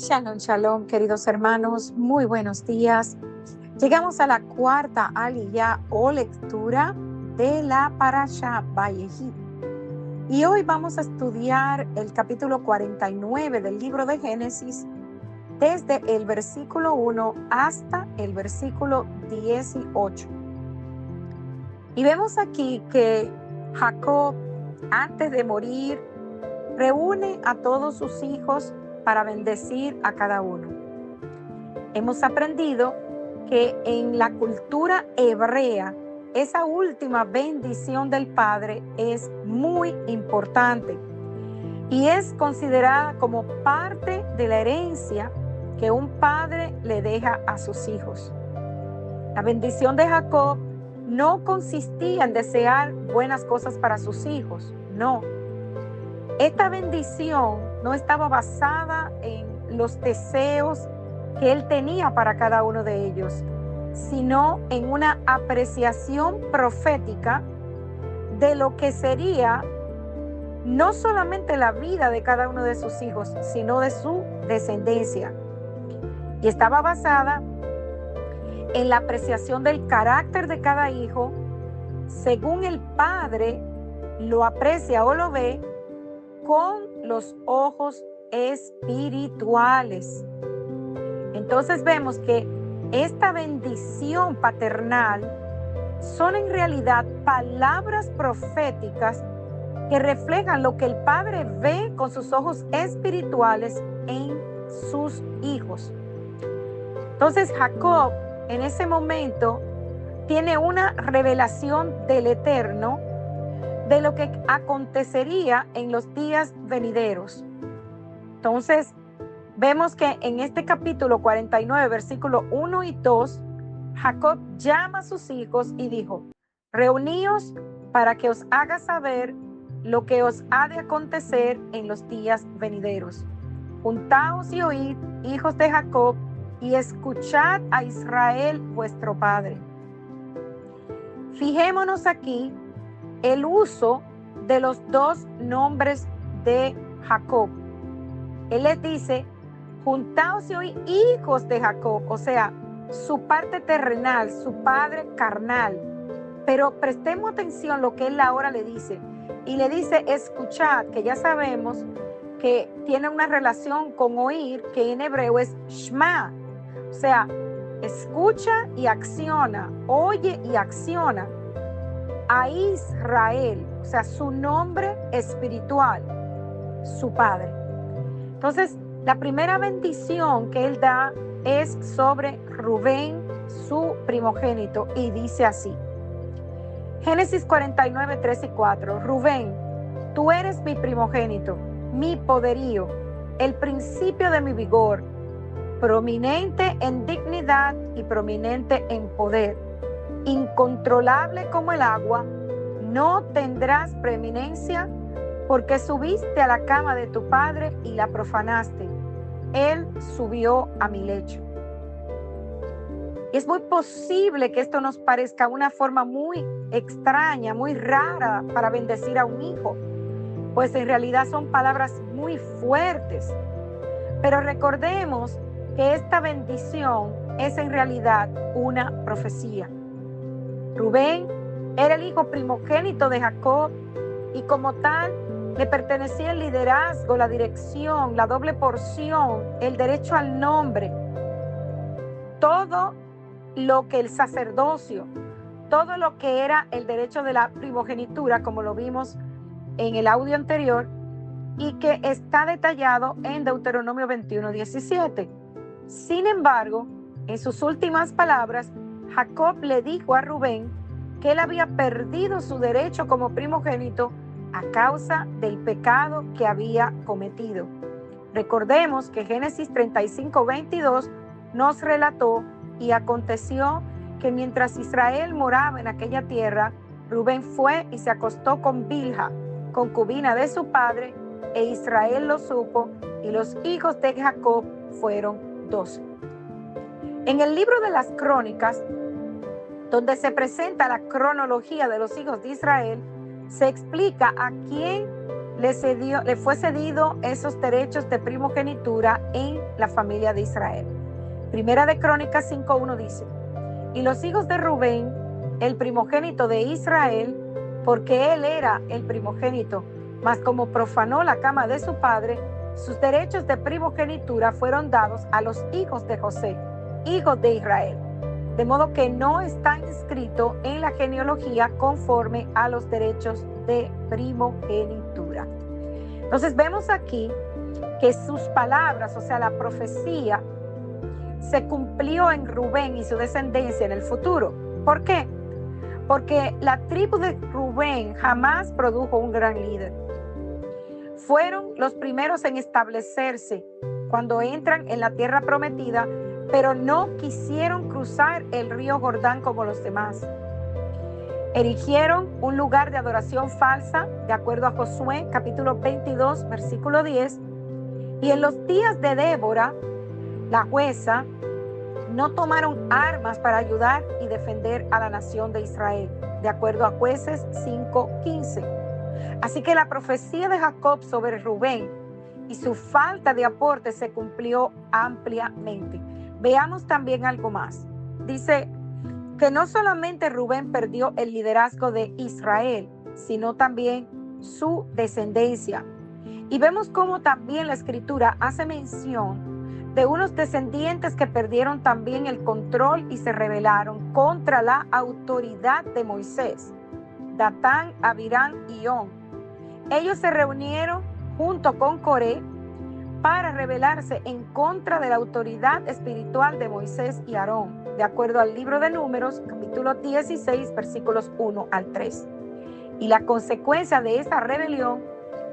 Shalom, shalom, queridos hermanos, muy buenos días. Llegamos a la cuarta aliyá o lectura de la Parashá Vayehi. Y hoy vamos a estudiar el capítulo 49 del libro de Génesis, desde el versículo 1 hasta el versículo 18. Y vemos aquí que Jacob, antes de morir, reúne a todos sus hijos para bendecir a cada uno. Hemos aprendido que en la cultura hebrea, esa última bendición del padre es muy importante y es considerada como parte de la herencia que un padre le deja a sus hijos. La bendición de Jacob no consistía en desear buenas cosas para sus hijos, no. Esta bendición no estaba basada en los deseos que él tenía para cada uno de ellos, sino en una apreciación profética de lo que sería no solamente la vida de cada uno de sus hijos, sino de su descendencia. Y estaba basada en la apreciación del carácter de cada hijo, según el padre lo aprecia o lo ve, con los ojos espirituales. Entonces vemos que esta bendición paternal son en realidad palabras proféticas que reflejan lo que el padre ve con sus ojos espirituales en sus hijos. Entonces Jacob en ese momento tiene una revelación del Eterno de lo que acontecería en los días venideros. Entonces, vemos que en este capítulo 49, versículos 1 y 2, Jacob llama a sus hijos y dijo: reuníos para que os haga saber lo que os ha de acontecer en los días venideros. Juntaos y oíd, hijos de Jacob, y escuchad a Israel vuestro padre. Fijémonos aquí el uso de los dos nombres de Jacob. Él les dice: juntaos y oíd, hijos de Jacob, o sea, su parte terrenal, su padre carnal. Pero prestemos atención lo que él ahora le dice. Y le dice: escuchad, que ya sabemos que tiene una relación con oír, que en hebreo es shma. O sea, escucha y acciona, oye y acciona a Israel, o sea, su nombre espiritual, su padre. Entonces, la primera bendición que él da es sobre Rubén, su primogénito, y dice así. Génesis 49, 3 y 4. Rubén, tú eres mi primogénito, mi poderío, el principio de mi vigor, prominente en dignidad y prominente en poder, incontrolable como el agua, no tendrás preeminencia, porque subiste a la cama de tu padre y la profanaste. Él subió a mi lecho. Es muy posible que esto nos parezca una forma muy extraña, muy rara para bendecir a un hijo, pues en realidad son palabras muy fuertes. Pero recordemos que esta bendición es en realidad una profecía. Rubén era el hijo primogénito de Jacob y como tal le pertenecía el liderazgo, la dirección, la doble porción, el derecho al nombre, todo lo que el sacerdocio, todo lo que era el derecho de la primogenitura, como lo vimos en el audio anterior y que está detallado en Deuteronomio 21:17. Sin embargo, en sus últimas palabras, Jacob le dijo a Rubén que él había perdido su derecho como primogénito a causa del pecado que había cometido. Recordemos que Génesis 35:22 nos relató: y aconteció que mientras Israel moraba en aquella tierra, Rubén fue y se acostó con Bilha, concubina de su padre, e Israel lo supo, y los hijos de Jacob fueron 12. En el libro de las Crónicas, donde se presenta la cronología de los hijos de Israel, se explica a quién le fue cedido esos derechos de primogenitura en la familia de Israel. Primera de Crónicas 5:1 dice: y los hijos de Rubén, el primogénito de Israel, porque él era el primogénito, mas como profanó la cama de su padre, sus derechos de primogenitura fueron dados a los hijos de José, hijos de Israel, de modo que no están inscritos en la genealogía conforme a los derechos de primogenitura. Entonces vemos aquí que sus palabras, o sea, la profecía, se cumplió en Rubén y su descendencia en el futuro. ¿Por qué? Porque la tribu de Rubén jamás produjo un gran líder. Fueron los primeros en establecerse cuando entran en la tierra prometida, pero no quisieron cruzar el río Jordán como los demás. Erigieron un lugar de adoración falsa, de acuerdo a Josué, capítulo 22, versículo 10, y en los días de Débora, la jueza, no tomaron armas para ayudar y defender a la nación de Israel, de acuerdo a Jueces 5:15. Así que la profecía de Jacob sobre Rubén y su falta de aporte se cumplió ampliamente. Veamos también algo más. Dice que no solamente Rubén perdió el liderazgo de Israel, sino también su descendencia. Y vemos cómo también la Escritura hace mención de unos descendientes que perdieron también el control y se rebelaron contra la autoridad de Moisés: Datán, Abirán y On. Ellos se reunieron junto con Coré para rebelarse en contra de la autoridad espiritual de Moisés y Aarón, de acuerdo al libro de Números, capítulo 16, versículos 1 al 3. Y la consecuencia de esa rebelión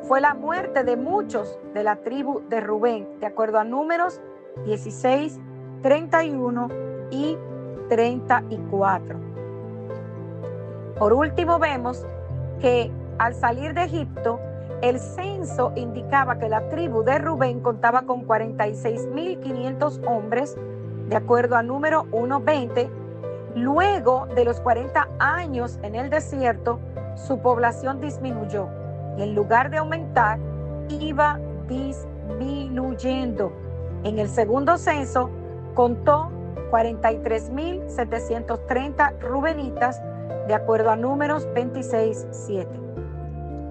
fue la muerte de muchos de la tribu de Rubén, de acuerdo a Números 16, 31 y 34. Por último, vemos que al salir de Egipto, el censo indicaba que la tribu de Rubén contaba con 46,500 hombres, de acuerdo a Número 1:20. Luego de los 40 años en el desierto, su población disminuyó y en lugar de aumentar, iba disminuyendo. En el segundo censo contó 43,730 rubenitas, de acuerdo a Números 26:7.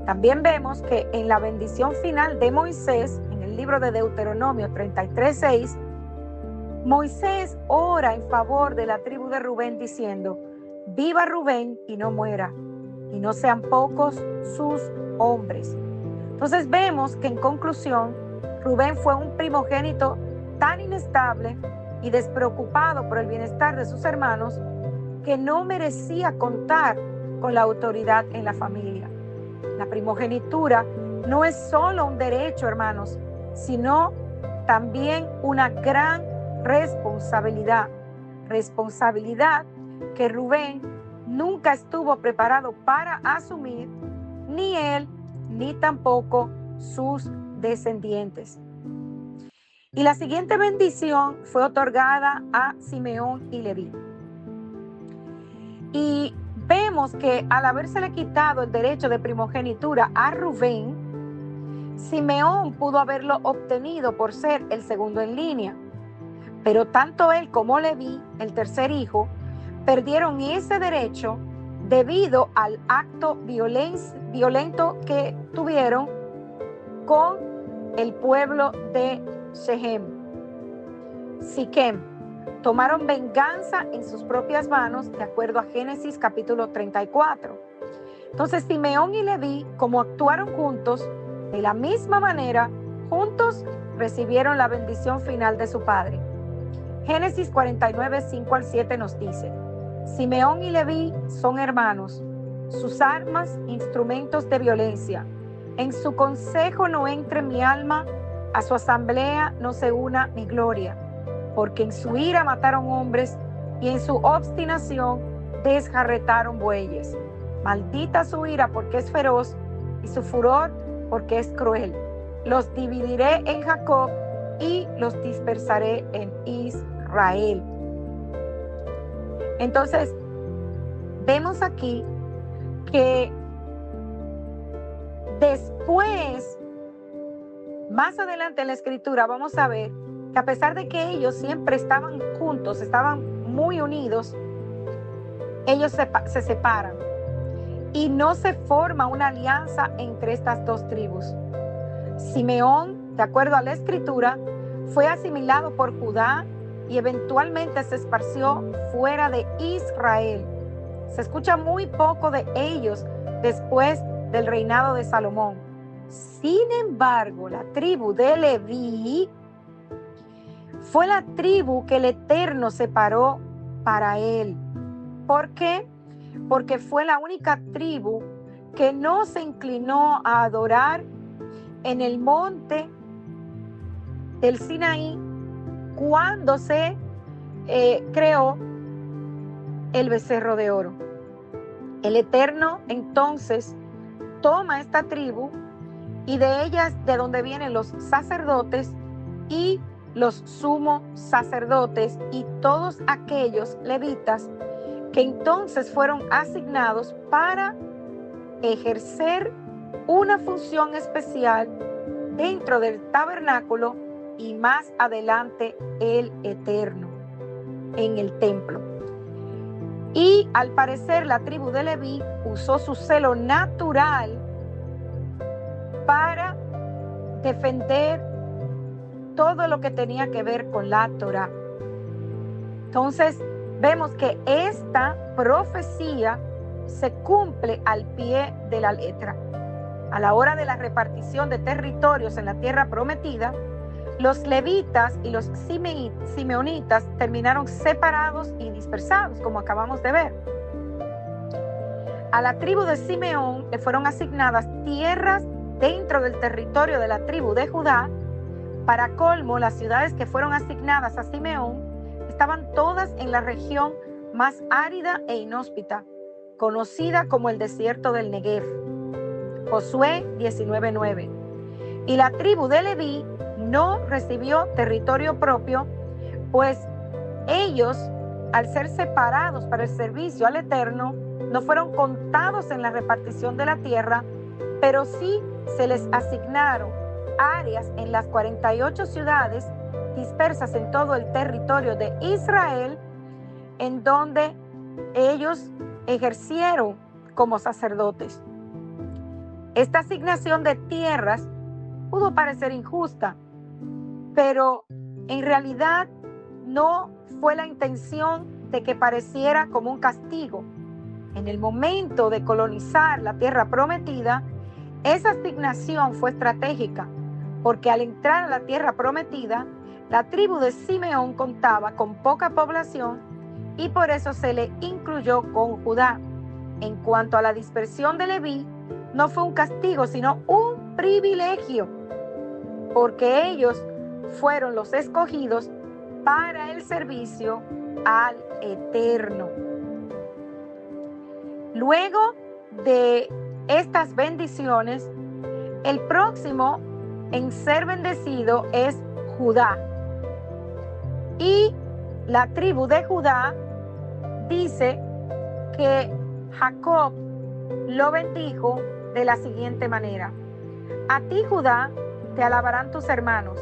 También vemos que en la bendición final de Moisés, en el libro de Deuteronomio 33:6, Moisés ora en favor de la tribu de Rubén diciendo: viva Rubén y no muera, y no sean pocos sus hombres. Entonces vemos que en conclusión, Rubén fue un primogénito tan inestable y despreocupado por el bienestar de sus hermanos que no merecía contar con la autoridad en la familia. La primogenitura no es solo un derecho, hermanos, sino también una gran responsabilidad. Responsabilidad que Rubén nunca estuvo preparado para asumir, ni él, ni tampoco sus descendientes. Y la siguiente bendición fue otorgada a Simeón y Leví. Y vemos que al habérsele quitado el derecho de primogenitura a Rubén, Simeón pudo haberlo obtenido por ser el segundo en línea. Pero tanto él como Leví, el tercer hijo, perdieron ese derecho debido al acto violento que tuvieron con el pueblo de Siquem. Tomaron venganza en sus propias manos, de acuerdo a Génesis capítulo 34. Entonces Simeón y Leví, como actuaron juntos, de la misma manera, juntos recibieron la bendición final de su padre. Génesis 49, 5 al 7 nos dice: Simeón y Leví son hermanos, sus armas instrumentos de violencia. En su consejo no entre mi alma, a su asamblea no se una mi gloria, porque en su ira mataron hombres y en su obstinación desjarretaron bueyes. Maldita su ira porque es feroz y su furor porque es cruel. Los dividiré en Jacob y los dispersaré en Israel. Entonces, vemos aquí que Después, más adelante en la escritura, vamos a ver que a pesar de que ellos siempre estaban juntos, estaban muy unidos, ellos se separan y no se forma una alianza entre estas dos tribus. Simeón, de acuerdo a la escritura, fue asimilado por Judá y eventualmente se esparció fuera de Israel. Se escucha muy poco de ellos después del reinado de Salomón. Sin embargo, la tribu de Leví fue la tribu que el Eterno separó para él. ¿Por qué? Porque fue la única tribu que no se inclinó a adorar en el monte del Sinaí cuando se creó el becerro de oro. El Eterno entonces toma esta tribu y de ellas de donde vienen los sacerdotes y los sumos sacerdotes y todos aquellos levitas que entonces fueron asignados para ejercer una función especial dentro del tabernáculo y más adelante el Eterno en el templo. Y al parecer la tribu de Leví usó su celo natural para defender todo lo que tenía que ver con la Torá. Entonces vemos que esta profecía se cumple al pie de la letra. A la hora de la repartición de territorios en la tierra prometida, los levitas y los simeonitas terminaron separados y dispersados, como acabamos de ver. A la tribu de Simeón le fueron asignadas tierras dentro del territorio de la tribu de Judá. Para colmo, las ciudades que fueron asignadas a Simeón estaban todas en la región más árida e inhóspita, conocida como el desierto del Negev. Josué 19:9. Y la tribu de Leví no recibió territorio propio, pues ellos, al ser separados para el servicio al Eterno, no fueron contados en la repartición de la tierra, pero sí se les asignaron áreas en las 48 ciudades dispersas en todo el territorio de Israel, en donde ellos ejercieron como sacerdotes. Esta asignación de tierras pudo parecer injusta, pero en realidad no fue la intención de que pareciera como un castigo. En el momento de colonizar la tierra prometida, esa asignación fue estratégica, porque al entrar a la tierra prometida, la tribu de Simeón contaba con poca población y por eso se le incluyó con Judá. En cuanto a la dispersión de Leví, no fue un castigo, sino un privilegio, porque ellos fueron los escogidos para el servicio al Eterno. Luego de estas bendiciones, el próximo en ser bendecido es Judá. Y la tribu de Judá dice que Jacob lo bendijo de la siguiente manera: a ti, Judá, te alabarán tus hermanos.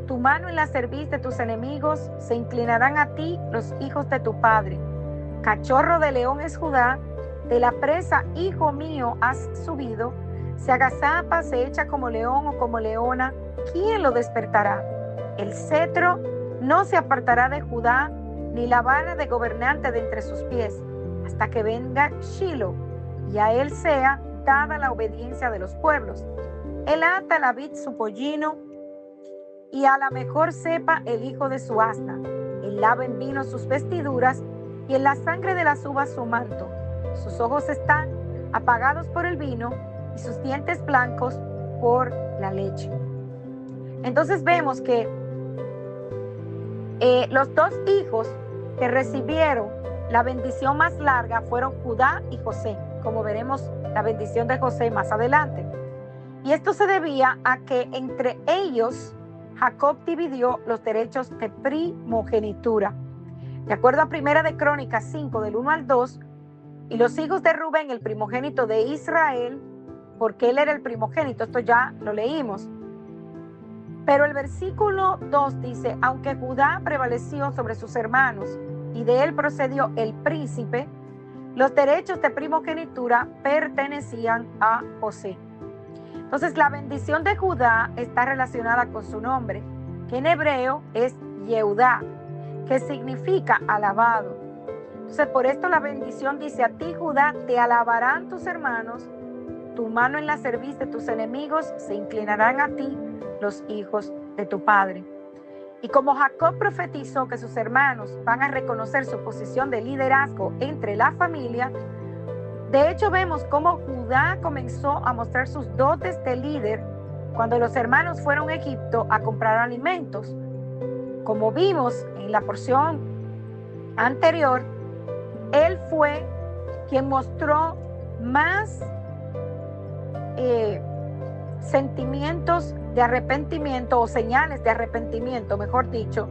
Tu mano en la cerviz de tus enemigos, se inclinarán a ti los hijos de tu padre. Cachorro de león es Judá, de la presa, hijo mío, has subido. Se agazapa, se echa como león o como leona. ¿Quién lo despertará? El cetro no se apartará de Judá, ni la vara de gobernante de entre sus pies, hasta que venga Shilo, y a él sea dada la obediencia de los pueblos. Él ata la vid su pollino, y a la mejor cepa el hijo de su asna. Él lava en vino sus vestiduras, y en la sangre de las uvas su manto. Sus ojos están apagados por el vino, y sus dientes blancos por la leche. Entonces vemos que los dos hijos que recibieron la bendición más larga fueron Judá y José, como veremos la bendición de José más adelante. Y esto se debía a que entre ellos Jacob dividió los derechos de primogenitura. De acuerdo a Primera de Crónicas 5, del 1 al 2, y los hijos de Rubén, el primogénito de Israel, porque él era el primogénito. Esto ya lo leímos. Pero el versículo 2 dice, aunque Judá prevaleció sobre sus hermanos y de él procedió el príncipe, los derechos de primogenitura pertenecían a José. Entonces la bendición de Judá está relacionada con su nombre, que en hebreo es Yehudá, que significa alabado. Entonces por esto la bendición dice, a ti Judá te alabarán tus hermanos, tu mano en la cerviz de tus enemigos se inclinarán a ti los hijos de tu padre. Y como Jacob profetizó que sus hermanos van a reconocer su posición de liderazgo entre la familia, de hecho vemos cómo Judá comenzó a mostrar sus dotes de líder cuando los hermanos fueron a Egipto a comprar alimentos. Como vimos en la porción anterior, él fue quien mostró más sentimientos de arrepentimiento o señales de arrepentimiento, mejor dicho,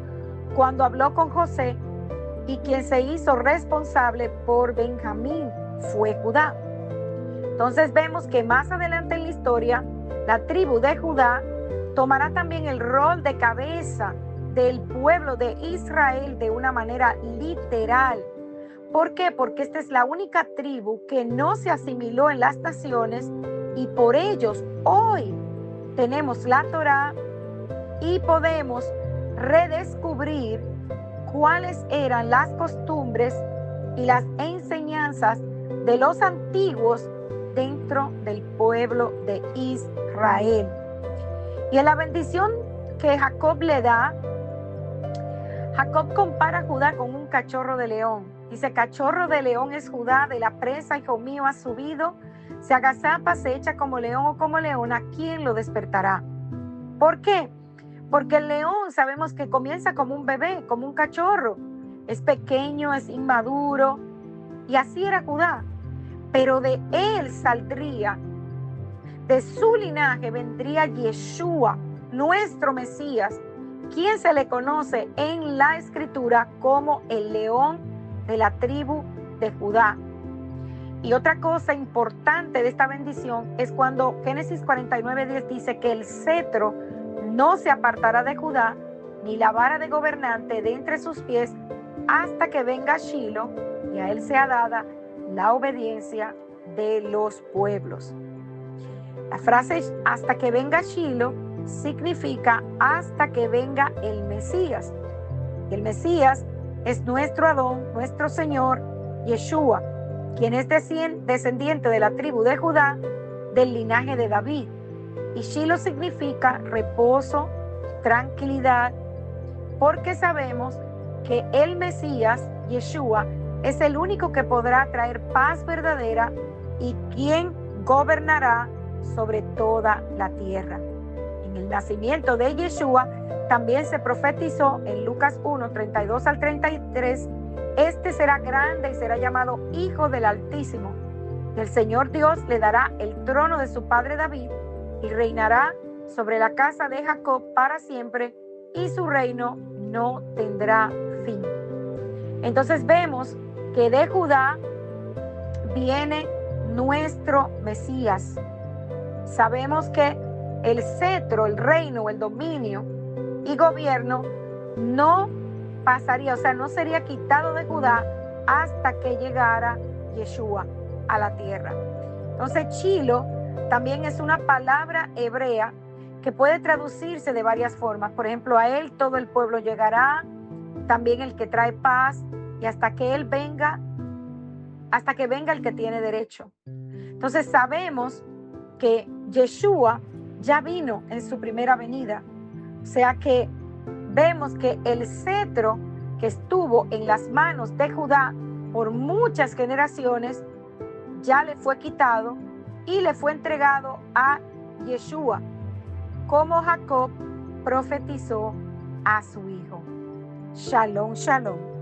cuando habló con José, y quien se hizo responsable por Benjamín fue Judá. Entonces vemos que más adelante en la historia, la tribu de Judá tomará también el rol de cabeza del pueblo de Israel de una manera literal. ¿Por qué? Porque esta es la única tribu que no se asimiló en las naciones, y por ellos hoy tenemos la Torá y podemos redescubrir cuáles eran las costumbres y las enseñanzas de los antiguos dentro del pueblo de Israel. Y en la bendición que Jacob le da, Jacob compara a Judá con un cachorro de león. Dice, cachorro de león es Judá, de la presa, hijo mío, ha subido. Se agazapa, se echa como león o como leona, ¿quién lo despertará? ¿Por qué? Porque el león sabemos que comienza como un bebé, como un cachorro. Es pequeño, es inmaduro, y así era Judá. Pero de él saldría, de su linaje vendría Yeshua, nuestro Mesías, quien se le conoce en la Escritura como el león de la tribu de Judá. Y otra cosa importante de esta bendición es cuando Génesis 49:10 dice que el cetro no se apartará de Judá, ni la vara de gobernante de entre sus pies, hasta que venga Shilo y a él sea dada la obediencia de los pueblos. La frase hasta que venga Shilo significa hasta que venga el Mesías. El Mesías es nuestro Adón, nuestro Señor, Yeshua, quien es descendiente de la tribu de Judá, del linaje de David. Y Shilo significa reposo, tranquilidad, porque sabemos que el Mesías, Yeshua, es el único que podrá traer paz verdadera y quien gobernará sobre toda la tierra. En el nacimiento de Yeshua también se profetizó en Lucas 1, 32 al 33, este será grande y será llamado Hijo del Altísimo. El Señor Dios le dará el trono de su padre David y reinará sobre la casa de Jacob para siempre, y su reino no tendrá fin. Entonces vemos que de Judá viene nuestro Mesías. Sabemos que el cetro, el reino, el dominio y gobierno no pasaría, o sea, no sería quitado de Judá hasta que llegara Yeshua a la tierra. Entonces, Shilo también es una palabra hebrea que puede traducirse de varias formas. Por ejemplo, a él todo el pueblo llegará, también el que trae paz, y hasta que él venga, hasta que venga el que tiene derecho. Entonces sabemos que Yeshua ya vino en su primera venida. O sea que vemos que el cetro que estuvo en las manos de Judá por muchas generaciones ya le fue quitado y le fue entregado a Yeshua, como Jacob profetizó a su hijo. Shalom, shalom.